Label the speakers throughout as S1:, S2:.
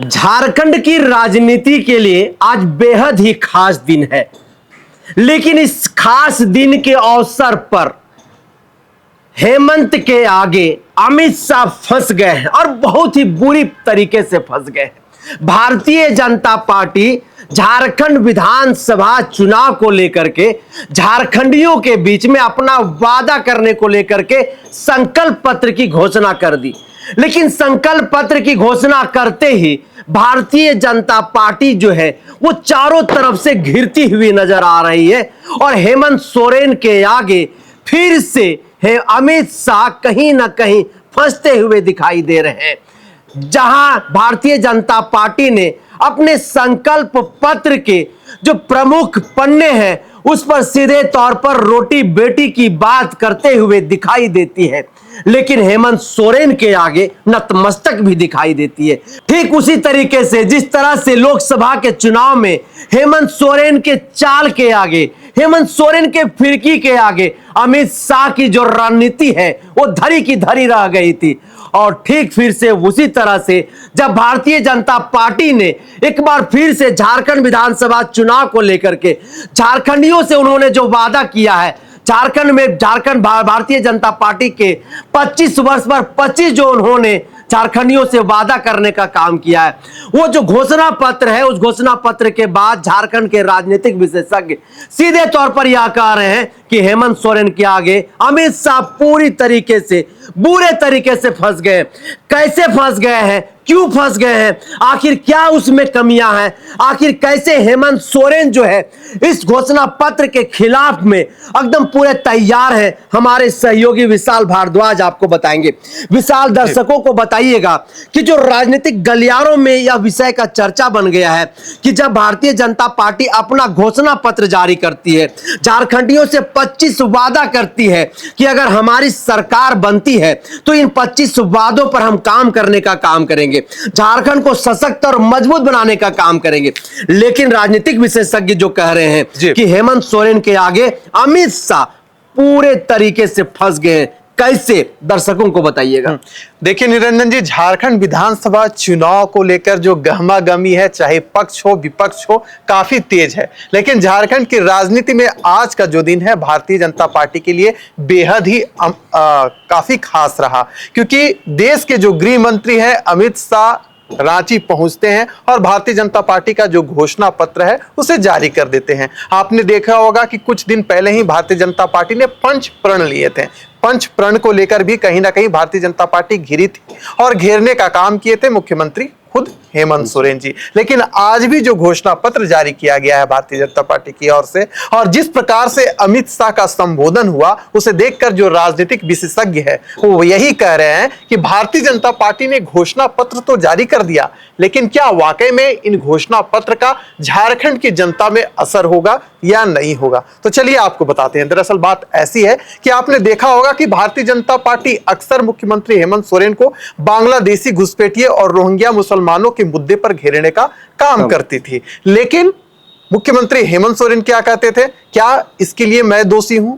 S1: झारखंड की राजनीति के लिए आज बेहद ही खास दिन है, लेकिन इस खास दिन के अवसर पर हेमंत के आगे अमित शाह फंस गए हैं और बहुत ही बुरी तरीके से फंस गए हैं। भारतीय जनता पार्टी झारखंड विधानसभा चुनाव को लेकर के झारखंडियों के बीच में अपना वादा करने को लेकर के संकल्प पत्र की घोषणा कर दी, लेकिन संकल्प पत्र की घोषणा करते ही भारतीय जनता पार्टी जो है वो चारों तरफ से घिरती हुई नजर आ रही है और हेमंत सोरेन के आगे फिर से है अमित शाह कहीं ना कहीं फंसते हुए दिखाई दे रहे हैं। जहां भारतीय जनता पार्टी ने अपने संकल्प पत्र के जो प्रमुख पन्ने हैं उस पर सीधे तौर पर रोटी बेटी की बात करते हुए दिखाई देती है, लेकिन हेमंत सोरेन के आगे नतमस्तक भी दिखाई देती है। ठीक उसी तरीके से जिस तरह से लोकसभा के चुनाव में हेमंत सोरेन के चाल के आगे, हेमंत सोरेन के फिरकी के आगे अमित शाह की जो रणनीति है वो धरी की धरी रह गई थी। और ठीक फिर से उसी तरह से जब भारतीय जनता पार्टी ने एक बार फिर से झारखंड विधानसभा चुनाव को लेकर के झारखंडियों से उन्होंने जो वादा किया है, झारखंड भारतीय जनता पार्टी के 25 वर्ष पर 25 जो उन्होंने झारखंडियों से वादा करने का काम किया है, वो जो घोषणा पत्र है, उस घोषणा पत्र के बाद झारखंड के राजनीतिक विशेषज्ञ सीधे तौर पर यह कह रहे हैं कि हेमंत सोरेन के आगे अमित शाह पूरी तरीके से बुरे तरीके से फंस गए। कैसे फंस गए हैं, क्यों फंस गए हैं, आखिर क्या उसमें कमियां हैं, आखिर कैसे हेमंत सोरेन जो है इस घोषणा पत्र के खिलाफ में एकदम पूरे तैयार है, हमारे सहयोगी विशाल भारद्वाज आपको बताएंगे। विशाल, दर्शकों को बताइएगा कि जो राजनीतिक गलियारों में यह विषय का चर्चा बन गया है कि जब भारतीय जनता पार्टी अपना घोषणा पत्र जारी करती है, झारखंडियों से 25 वादा करती है कि अगर हमारी सरकार बनती है तो इन 25 वादों पर हम काम करने का काम करेंगे, झारखंड को सशक्त और मजबूत बनाने का काम करेंगे, लेकिन राजनीतिक विशेषज्ञ जो कह रहे हैं कि हेमंत सोरेन के आगे अमित शाह पूरे तरीके से फंस गए हैं। कैसे, दर्शकों को बताइएगा।
S2: देखिए निरंजन जी, झारखंड विधानसभा चुनाव को लेकर जो गहमागहमी है, चाहे पक्ष हो विपक्ष हो, काफी तेज है। लेकिन झारखंड की राजनीति में आज का जो दिन है भारतीय जनता पार्टी के लिए बेहद ही काफी खास रहा, क्योंकि देश के जो गृह मंत्री हैं अमित शाह रांची पहुंचते हैं और भारतीय जनता पार्टी का जो घोषणा पत्र है उसे जारी कर देते हैं। आपने देखा होगा कि कुछ दिन पहले ही भारतीय जनता पार्टी ने पंच प्रण लिए थे। पंच प्रण को लेकर भी कहीं ना कहीं भारतीय जनता पार्टी घिरी थी और घेरने का काम किए थे मुख्यमंत्री खुद हेमंत सोरेन जी। लेकिन आज भी जो घोषणा पत्र जारी किया गया है भारतीय जनता पार्टी की ओर से और जिस प्रकार से अमित शाह का संबोधन हुआ, उसे देखकर जो राजनीतिक विशेषज्ञ है वो यही कह रहे हैं कि भारतीय जनता पार्टी ने घोषणा पत्र तो जारी कर दिया, लेकिन क्या वाकई में इन घोषणा पत्र का झारखंड की जनता में असर होगा या नहीं होगा। तो चलिए आपको बताते हैं। दरअसल बात ऐसी है कि आपने देखा होगा कि भारतीय जनता पार्टी अक्सर मुख्यमंत्री हेमंत सोरेन को बांग्लादेशी घुसपैठिए और रोहिंग्या मुसलमानों के मुद्दे पर घेरने का काम करती थी, लेकिन मुख्यमंत्री हेमंत सोरेन क्या कहते थे, क्या इसके लिए मैं दोषी हूं?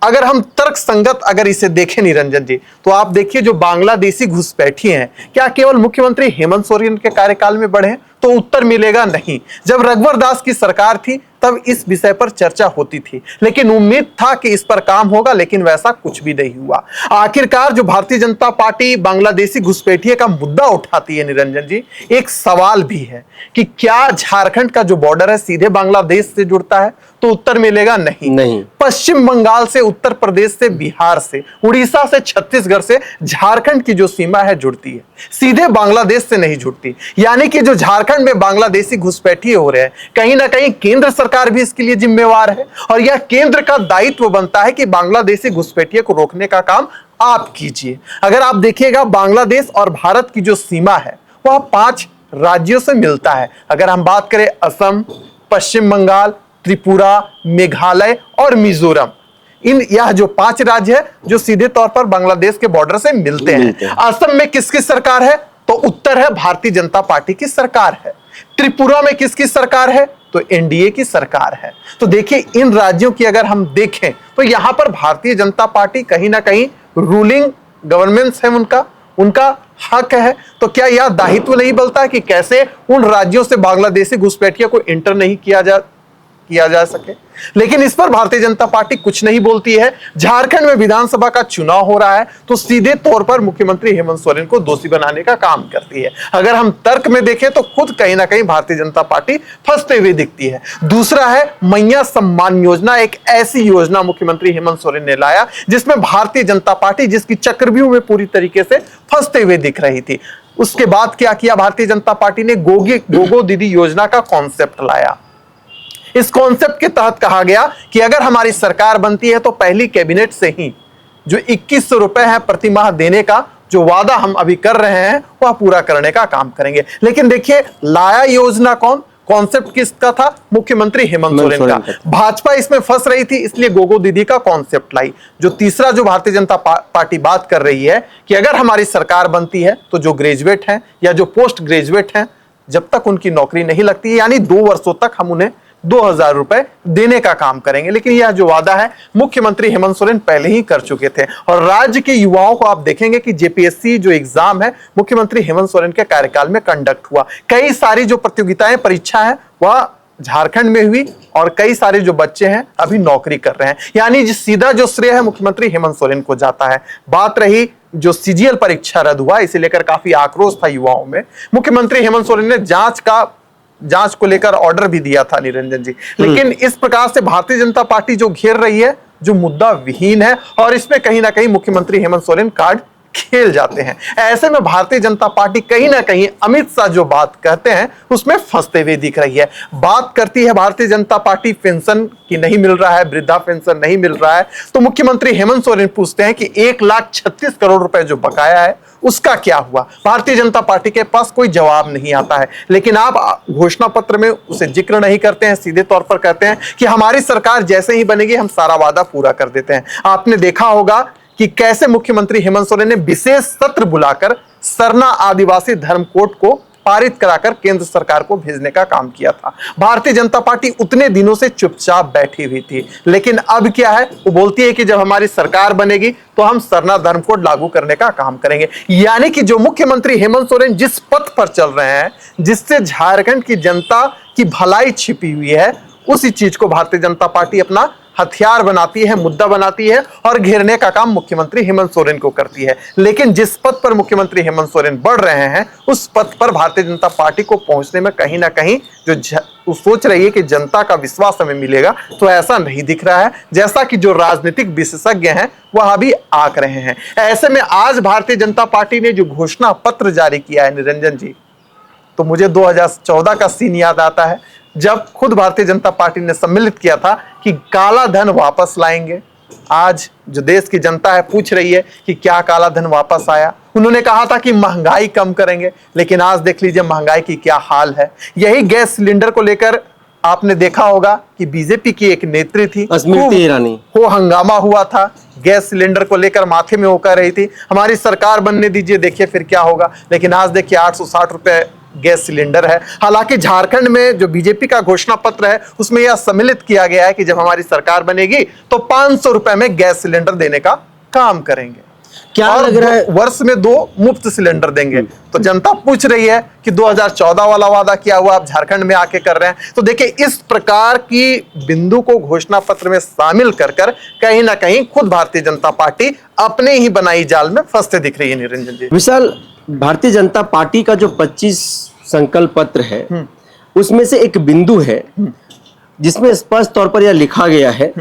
S2: अगर हम तर्क संगत अगर इसे देखें निरंजन जी, तो आप देखिए जो बांग्लादेशी घुसपैठिए हैं क्या केवल मुख्यमंत्री हेमंत सोरेन के कार्यकाल में बढ़े? तो उत्तर मिलेगा नहीं। जब रघुवर दास की सरकार थी तब इस विषय पर चर्चा होती थी, लेकिन उम्मीद था कि इस पर काम होगा, लेकिन वैसा कुछ भी नहीं हुआ। आखिरकार जो भारतीय जनता पार्टी बांग्लादेशी घुसपैठिए का मुद्दा उठाती है निरंजन जी, एक सवाल भी है कि क्या झारखंड का जो बॉर्डर है सीधे बांग्लादेश से जुड़ता है? तो उत्तर मिलेगा नहीं। पश्चिम बंगाल से, उत्तर प्रदेश से, बिहार से, उड़ीसा से, छत्तीसगढ़ से झारखंड की जो सीमा है जुड़ती है, सीधे बांग्लादेश से नहीं जुड़ती। यानी कि जो झारखंड में बांग्लादेशी घुसपैठिए हो रहे हैं, कहीं ना कहीं केंद्र सरकार भी इसके लिए जिम्मेवार है और यह केंद्र का दायित्व बनता है कि बांग्लादेशी घुसपैठिए को रोकने का काम आप कीजिए। अगर आप देखिएगा बांग्लादेश और भारत की जो सीमा है वह 5 राज्यों से मिलता है। अगर हम बात करें असम, पश्चिम बंगाल, त्रिपुरा, मेघालय और मिजोरम, यह जो 5 राज्य है जो सीधे तौर पर बांग्लादेश के बॉर्डर से मिलते हैं। असम में किसकी सरकार है? तो उत्तर है भारतीय जनता पार्टी की सरकार है। त्रिपुरा में किसकी सरकार है? तो एनडीए की सरकार है। तो देखिए इन राज्यों की अगर हम देखें तो यहां पर भारतीय जनता पार्टी कहीं ना कहीं रूलिंग गवर्नमेंट है, उनका हक है, तो क्या यह दायित्व नहीं बनता है कि कैसे उन राज्यों से बांग्लादेशी घुसपैठियों को इंटर नहीं किया जा सके। लेकिन इस पर भारतीय जनता पार्टी कुछ नहीं बोलती है। झारखंड में विधानसभा का चुनाव हो रहा है तो सीधे तौर पर मुख्यमंत्री हेमंत सोरेन को दोषी बनाने का काम करती है। अगर हम तर्क में देखें तो खुद कहीं ना कहीं भारतीय जनता पार्टी फंसते हुए दिखती है। दूसरा है मैया सम्मान योजना, एक ऐसी योजना मुख्यमंत्री हेमंत सोरेन ने लाया जिसमें भारतीय जनता पार्टी जिसकी चक्रव्यूह में पूरी तरीके से फंसते हुए दिख रही थी। उसके बाद क्या किया भारतीय जनता पार्टी ने, गोगो दीदी योजना का कॉन्सेप्ट लाया। इस कॉन्सेप्ट के तहत कहा गया कि अगर हमारी सरकार बनती है तो पहली कैबिनेट से ही जो 2100 रुपए है प्रति माह देने का जो वादा हम अभी कर रहे हैं वह पूरा करने का काम करेंगे। लेकिन देखिए लाया योजना कौन, कॉन्सेप्ट किसका था, मुख्यमंत्री हेमंत सोरेन का। भाजपा इसमें फंस रही थी इसलिए गोगो दीदी का कॉन्सेप्ट लाई। जो तीसरा जो भारतीय जनता पार्टी बात कर रही है कि अगर हमारी सरकार बनती है तो जो ग्रेजुएट हैं या जो पोस्ट ग्रेजुएट हैं जब तक उनकी नौकरी नहीं लगती यानी 2 वर्षों तक हम उन्हें 2000 रुपए देने का काम करेंगे। लेकिन यह जो वादा है मुख्यमंत्री हेमंत सोरेन पहले ही कर चुके थे। और राज्य के युवाओं को आप देखेंगे कि जेपीएससी जो एग्जाम है मुख्यमंत्री हेमंत सोरेन के कार्यकाल में कंडक्ट हुआ। कई सारी जो प्रतियोगिताएं परीक्षा है वह झारखंड में हुई और कई सारे जो बच्चे हैं अभी नौकरी कर रहे हैं। यानी सीधा जो श्रेय है मुख्यमंत्री हेमंत सोरेन को जाता है। बात रही जो सीजीएल परीक्षा रद्द हुआ इसे लेकर काफी आक्रोश था युवाओं में। मुख्यमंत्री हेमंत सोरेन ने जांच को लेकर ऑर्डर भी दिया था निरंजन जी। लेकिन इस प्रकार से भारतीय जनता पार्टी जो घेर रही है जो मुद्दा विहीन है और इसमें कहीं ना कहीं मुख्यमंत्री हेमंत सोरेन कार्ड खेल जाते हैं। ऐसे में भारतीय जनता पार्टी कहीं ना कहीं अमित शाह जो बात कहते हैं उसमें फंसते हुए दिख रही है। बात करती है भारतीय जनता पार्टी पेंशन की नहीं मिल रहा है, वृद्धा पेंशन नहीं मिल रहा है, तो मुख्यमंत्री हेमंत सोरेन पूछते हैं कि 1,36 करोड़ रुपए जो बकाया है उसका क्या हुआ। भारतीय जनता पार्टी के पास कोई जवाब नहीं आता है। लेकिन आप घोषणा पत्र में उसे जिक्र नहीं करते हैं, सीधे तौर पर कहते हैं कि हमारी सरकार जैसे ही बनेगी हम सारा वादा पूरा कर देते हैं। आपने देखा होगा कि कैसे मुख्यमंत्री हेमंत सोरेन ने विशेष सत्र बुलाकर सरना आदिवासी धर्म कोड को पारित कराकर केंद्र सरकार को भेजने का काम किया था। भारतीय जनता पार्टी उतने दिनों से चुपचाप बैठी हुई थी। लेकिन अब क्या है, वो बोलती है कि जब हमारी सरकार बनेगी तो हम सरना धर्म कोड लागू करने का काम करेंगे। यानी कि जो मुख्यमंत्री हेमंत सोरेन जिस पथ पर चल रहे हैं जिससे झारखंड की जनता की भलाई छिपी हुई है उसी चीज को भारतीय जनता पार्टी अपना हथियार बनाती है, मुद्दा बनाती है और घेरने का काम मुख्यमंत्री हेमंत सोरेन को करती है। लेकिन जिस पथ पर मुख्यमंत्री हेमंत सोरेन बढ़ रहे हैं उस पथ पर भारतीय जनता पार्टी को पहुंचने में कहीं ना कहीं जो सोच रही है कि जनता का विश्वास हमें मिलेगा तो ऐसा नहीं दिख रहा है, जैसा कि जो राजनीतिक विशेषज्ञ हैं वह अभी आंक रहे हैं। ऐसे में आज भारतीय जनता पार्टी ने जो घोषणा पत्र जारी किया है निरंजन जी, तो मुझे 2014 का सीन याद आता है जब खुद भारतीय जनता पार्टी ने सम्मिलित किया था कि काला धन वापस लाएंगे। आज जो देश की जनता है पूछ रही है कि क्या काला धन वापस आया। उन्होंने कहा था कि महंगाई कम करेंगे, लेकिन आज देख लीजिए महंगाई की क्या हाल है। यही गैस सिलेंडर को लेकर आपने देखा होगा कि बीजेपी की एक नेत्री थी
S1: स्मृति ईरानी,
S2: वो हंगामा हुआ था, गैस सिलेंडर को लेकर माथे में होकर रही थी हमारी सरकार बनने दीजिए, देखिए फिर क्या होगा। लेकिन आज देखिए 860 रुपए गैस सिलेंडर है। हालांकि झारखंड में जो बीजेपी का घोषणा पत्र है उसमें यह सम्मिलित किया गया है कि जब हमारी सरकार बनेगी तो 500 रुपए में गैस सिलेंडर देने का काम करेंगे।
S1: क्या लग रहा है
S2: वर्ष में 2 मुफ्त सिलेंडर देंगे। तो जनता पूछ रही है कि 2014 वाला वादा किया हुआ आप झारखंड में आके कर रहे हैं। तो देखिए इस प्रकार की बिंदु को घोषणा पत्र में शामिल कर कहीं ना कहीं खुद भारतीय जनता पार्टी अपने ही बनाई जाल में फंसते दिख रही है निरंजन जी।
S1: विशाल, भारतीय जनता पार्टी का जो 25 संकल्प पत्र है उसमें से एक बिंदु है जिसमें स्पष्ट तौर पर यह लिखा गया है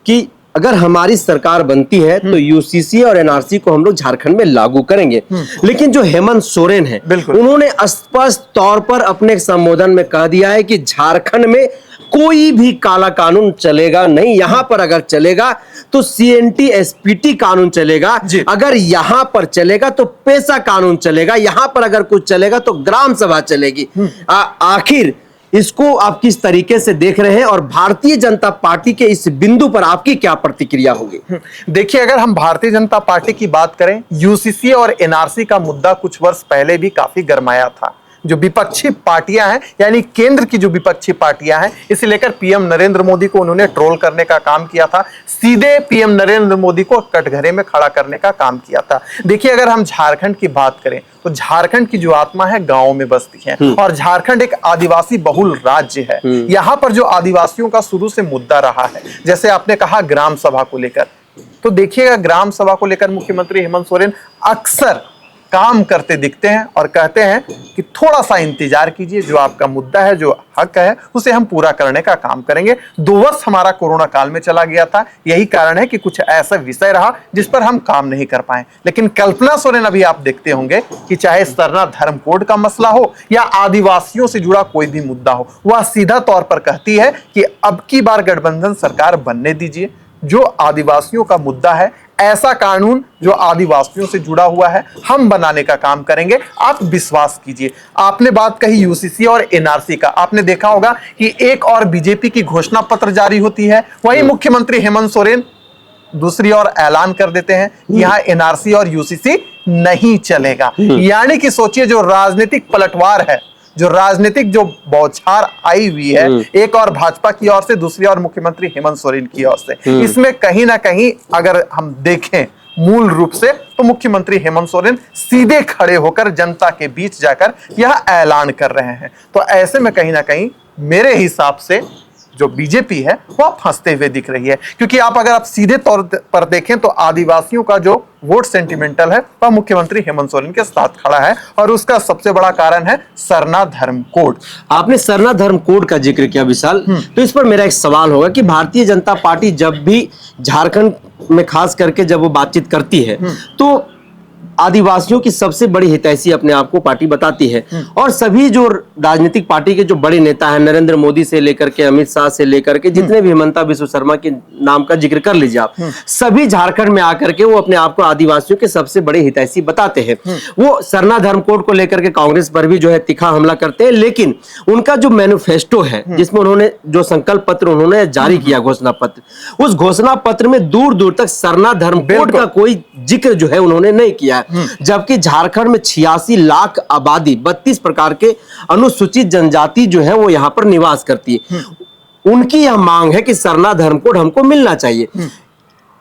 S1: कि अगर हमारी सरकार बनती है तो यूसीसी और एनआरसी को हम लोग झारखंड में लागू करेंगे। लेकिन जो हेमंत सोरेन है उन्होंने स्पष्ट तौर पर अपने संबोधन में कह दिया है कि झारखंड में कोई भी काला कानून चलेगा नहीं। यहां पर अगर चलेगा तो सीएनटी एसपीटी कानून चलेगा, अगर यहां पर चलेगा तो पेशा कानून चलेगा, यहां पर अगर कुछ चलेगा तो ग्राम सभा चलेगी। आखिर इसको आप किस तरीके से देख रहे हैं और भारतीय जनता पार्टी के इस बिंदु पर आपकी क्या प्रतिक्रिया होगी?
S2: देखिए अगर हम भारतीय जनता पार्टी की बात करें, यूसीसी और एनआरसी का मुद्दा कुछ वर्ष पहले भी काफी गरमाया था। जो विपक्षी पार्टियां हैं, यानी केंद्र की जो विपक्षी पार्टियां हैं, इसे लेकर पीएम नरेंद्र मोदी को उन्होंने ट्रोल करने का काम किया था, सीधे पीएम नरेंद्र मोदी को कटघरे में खड़ा करने का काम किया था। देखिए, अगर हम झारखंड की बात करें तो झारखंड की जो आत्मा है गांव में बसती है, और झारखंड एक आदिवासी बहुल राज्य है। यहाँ पर जो आदिवासियों का शुरू से मुद्दा रहा है, जैसे आपने कहा ग्राम सभा को लेकर, तो देखिएगा ग्राम सभा को लेकर मुख्यमंत्री हेमंत सोरेन अक्सर काम करते दिखते हैं और कहते हैं कि थोड़ा सा इंतजार कीजिए, जो आपका मुद्दा है, जो हक है, उसे हम पूरा करने का काम करेंगे। 2 वर्ष हमारा कोरोना काल में चला गया था, यही कारण है कि कुछ ऐसा विषय रहा जिस पर हम काम नहीं कर पाए। लेकिन कल्पना सोरेन, अभी आप देखते होंगे कि चाहे सरना धर्म कोड का मसला हो या आदिवासियों से जुड़ा कोई भी मुद्दा हो, वह सीधा तौर पर कहती है कि अब की बार गठबंधन सरकार बनने दीजिए, जो आदिवासियों का मुद्दा है, ऐसा कानून जो आदिवासियों से जुड़ा हुआ है, हम बनाने का काम करेंगे, आप विश्वास कीजिए। आपने बात कही यूसीसी और एनआरसी का, आपने देखा होगा कि एक और बीजेपी की घोषणा पत्र जारी होती है, वही मुख्यमंत्री हेमंत सोरेन दूसरी ओर ऐलान कर देते हैं कि यहाँ एनआरसी और यूसीसी नहीं चलेगा। यानी कि सोचिए, जो राजनीतिक पलटवार है, जो राजनीतिक जो बौछार आई हुई है, एक और भाजपा की ओर से, दूसरी ओर मुख्यमंत्री हेमंत सोरेन की ओर से, इसमें कहीं ना कहीं अगर हम देखें मूल रूप से, तो मुख्यमंत्री हेमंत सोरेन सीधे खड़े होकर जनता के बीच जाकर यह ऐलान कर रहे हैं। तो ऐसे में कहीं ना कहीं मेरे हिसाब से जो बीजेपी है वह फंसते हुए दिख रही है, क्योंकि अगर आप सीधे तौर पर देखें तो आदिवासियों का जो वोट सेंटिमेंटल है वह मुख्यमंत्री हेमंत सोरेन के साथ खड़ा है, और उसका सबसे बड़ा कारण है सरना धर्म कोड।
S1: आपने सरना धर्म कोड का जिक्र किया विशाल, तो इस पर मेरा एक सवाल होगा कि भारतीय जनता पार्टी जब भी झारखंड में खास करके जब वो बातचीत करती है तो आदिवासियों की सबसे बड़ी हितैषी अपने आप को पार्टी बताती है, और सभी जो राजनीतिक पार्टी के जो बड़े नेता हैं, नरेंद्र मोदी से लेकर के अमित शाह से लेकर के जितने भी, हिमंता बिस्वा शर्मा के नाम का जिक्र कर लीजिए आप, सभी झारखंड में आकर के वो अपने आप को आदिवासियों के सबसे बड़े हितैषी बताते हैं। वो सरना धर्म कोड को लेकर के कांग्रेस पर भी जो है तीखा हमला करते हैं, लेकिन उनका जो मैनिफेस्टो है, जिसमें उन्होंने जो संकल्प पत्र उन्होंने जारी किया, घोषणा पत्र, उस घोषणा पत्र में दूर दूर तक सरना धर्म कोड का कोई जिक्र जो है उन्होंने नहीं किया, जबकि झारखंड में 86 लाख आबादी, 32 प्रकार के अनुसूचित जनजाति जो है वो यहाँ पर निवास करती है। उनकी यह मांग है कि सरना धर्म कोड हमको मिलना चाहिए।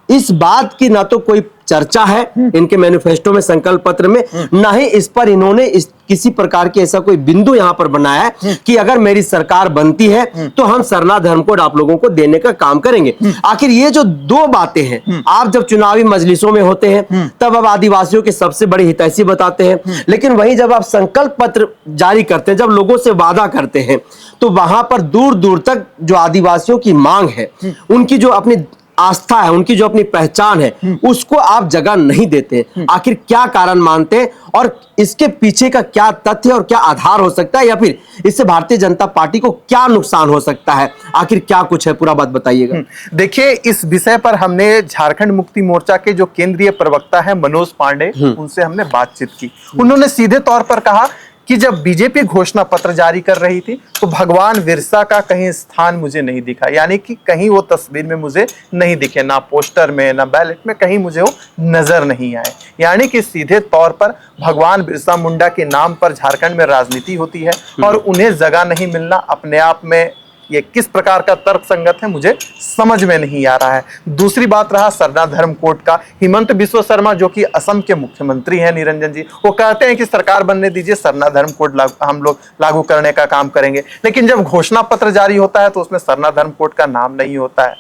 S1: इस बात की ना तो कोई चर्चा है इनके मैनिफेस्टो में, संकल्प पत्र में, ना ही इस पर इन्होंने किसी प्रकार के ऐसा कोई बिंदु यहां पर बनाया है कि अगर मेरी सरकार बनती है तो हम सरना धर्म कोड आप लोगों को देने का काम करेंगे। आखिर ये जो 2 बातें हैं, आप जब चुनावी मजलिसों में होते हैं तब आप आदिवासियों के सबसे बड़ी हितैषी बताते हैं, लेकिन वहीं जब आप संकल्प पत्र जारी करते हैं, जब लोगों से वादा करते हैं, तो वहां पर दूर दूर तक जो आदिवासियों की मांग है, उनकी जो अपनी आस्था है, उनकी जो अपनी पहचान है, उसको आप जगह नहीं देते। आखिर क्या कारण मानते हैं, और इसके पीछे का क्या तथ्य और क्या आधार हो सकता है, या फिर इससे भारतीय जनता पार्टी को क्या नुकसान हो सकता है? आखिर क्या कुछ है, पूरा बात बताइएगा।
S2: देखिए, इस विषय पर हमने झारखंड मुक्ति मोर्चा के जो केंद्रीय प्रवक्ता है मनोज पांडे, उनसे हमने बातचीत की। उन्होंने सीधे तौर पर कहा कि जब बीजेपी घोषणा पत्र जारी कर रही थी तो भगवान बिरसा का कहीं स्थान मुझे नहीं दिखा, यानी कि कहीं वो तस्वीर में मुझे नहीं दिखे, ना पोस्टर में ना बैलेट में, कहीं मुझे वो नजर नहीं आए। यानी कि सीधे तौर पर भगवान बिरसा मुंडा के नाम पर झारखंड में राजनीति होती है और उन्हें जगह नहीं मिलना अपने आप में ये किस प्रकार का तर्क संगत है, मुझे समझ में नहीं आ रहा है। दूसरी बात रहा सरना धर्म कोड का, हिमंत बिस्वा शर्मा जो कि असम के मुख्यमंत्री हैं, निरंजन जी, वो कहते हैं कि सरकार बनने दीजिए, सरना धर्म कोड हम लोग लागू करने का काम करेंगे। लेकिन जब घोषणा पत्र जारी होता है तो उसमें सरना धर्म कोड का नाम नहीं होता है।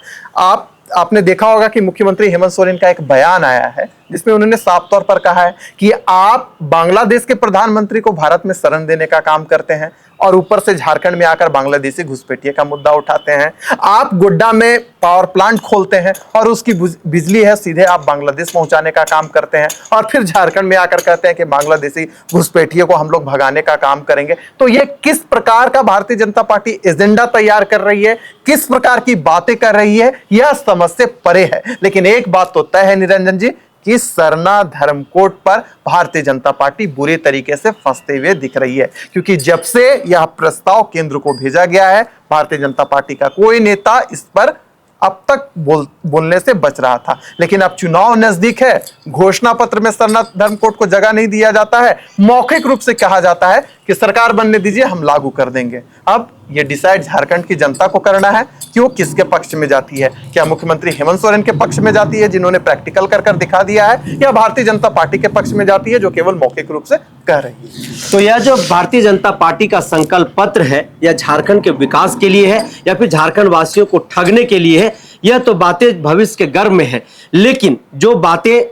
S2: आपने देखा होगा कि मुख्यमंत्री हेमंत सोरेन का एक बयान आया है जिसमें उन्होंने साफ तौर पर कहा है कि आप बांग्लादेश के प्रधानमंत्री को भारत में शरण देने का काम करते हैं और ऊपर से झारखंड में आकर बांग्लादेशी घुसपैठिए का मुद्दा उठाते हैं। आप गोड्डा में पावर प्लांट खोलते हैं और उसकी बिजली है सीधे आप बांग्लादेश पहुंचाने का काम करते हैं, और फिर झारखंड में आकर कहते हैं कि बांग्लादेशी घुसपैठिए को हम लोग भगाने का काम करेंगे। तो ये किस प्रकार का भारतीय जनता पार्टी एजेंडा तैयार कर रही है, किस प्रकार की बातें कर रही है, यह समझ से परे है। लेकिन एक बात तो तय है निरंजन जी कि सरना धर्म कोड पर भारतीय जनता पार्टी बुरे तरीके से फंसते हुए दिख रही है, क्योंकि जब से यह प्रस्ताव केंद्र को भेजा गया है भारतीय जनता पार्टी का कोई नेता इस पर अब तक बोलने से बच रहा था। लेकिन अब चुनाव नजदीक है घोषणा पत्र में सनातन कोड को जगह नहीं दिया जाता है, मौखिक रूप से कहा जाता है कि सरकार बनने दीजिए, हम लागू कर देंगे। अब ये डिसाइड झारखंड की जनता को करना है कि वो किसके पक्ष में जाती है। क्या मुख्यमंत्री हेमंत सोरेन के पक्ष में जाती है जिन्होंने प्रैक्टिकल कर दिखा दिया है, या भारतीय जनता पार्टी के पक्ष में जाती है जो केवल मौखिक रूप से कह रही है।
S1: तो यह जो भारतीय जनता पार्टी का संकल्प पत्र है, यह झारखंड के विकास के लिए है या फिर झारखंड वासियों को ठगने के लिए है, यह तो बातें भविष्य के गर्भ में है। लेकिन जो बातें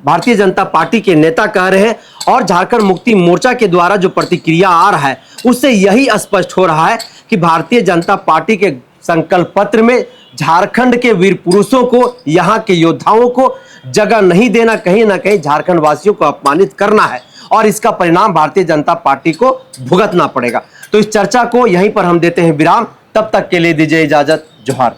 S1: भारतीय जनता पार्टी के नेता कह रहे हैं और झारखंड मुक्ति मोर्चा के द्वारा जो प्रतिक्रिया आ रहा है, उससे यही स्पष्ट हो रहा है कि भारतीय जनता पार्टी के संकल्प पत्र में झारखंड के वीर पुरुषों को, यहाँ के योद्धाओं को जगह नहीं देना, कहीं ना कहीं झारखंड वासियों को अपमानित करना है और इसका परिणाम भारतीय जनता पार्टी को भुगतना पड़ेगा। तो इस चर्चा को यहीं पर हम देते हैं विराम। तब तक के लिए दीजिए इजाजत। जोहार।